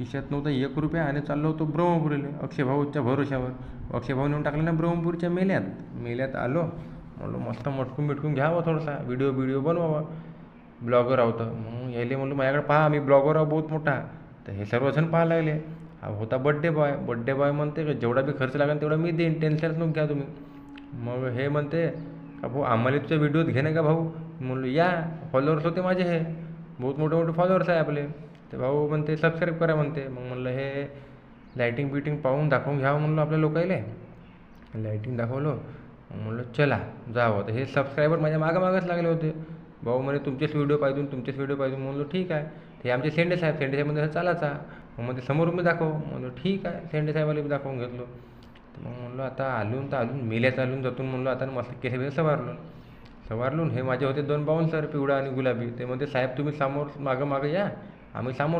खिशात नव्हता 1 रुपया आणि चाललो होतो ब्रह्मपुरीला अक्षयभाऊच्या भरोश्यावर. अक्षयभाऊ नेऊन टाकलं ना ब्रह्मपुरीच्या मेल्यात आलो. म्हणलो मस्त मटकून बिटकून घ्यावं थोडासा व्हिडिओ बनवावा. ब्लॉगर आहो तर मग यायले म्हणलो माझ्याकडे पहा मी ब्लॉगर आहो बहुत मोठा. तर हे सर्वजण पाहायला लागले. हा होता बड्डे बॉय म्हणते का जेवढा बी खर्च लागेल तेवढा मी देईन टेन्शनच नको घ्या तुम्ही. मग हे म्हणते का भाऊ आम्हाला तुझ्या व्हिडिओत घे नाही का भाऊ. म्हणलो या फॉलोअर्स होते माझे हे बहुत मोठे मोठे फॉलोअर्स आहे आपले. ते भाऊ म्हणते सबस्क्राईब करा म्हणते. मग म्हणलं हे लाईटिंग बिटिंग पाहून दाखवून घ्यावं म्हणलं आपल्या लोकायले. लाईटिंग दाखवलं. मग म्हणलं चला जावं. तर हे सबस्क्रायबर माझ्या मागंच लागले होते. भाऊ म्हणे तुमचेच व्हिडिओ पाहिजे. म्हणलो ठीक आहे. ते आमचे सेंडे साहेब म्हणजे चालायचा. मग म्हणते समोर मी दाखव. म्हणलो ठीक आहे सेंडे साहेबाला मी दाखवून घेतलो. तर मग म्हणलो आता आलून मेल्या चालून जातून म्हणलो आता मस्त केस सवारलून हे माझे होते 2 बाउन्सर पिवळा आणि गुलाबी. ते म्हणते साहेब तुम्ही समोर मागं या आम्ही समोर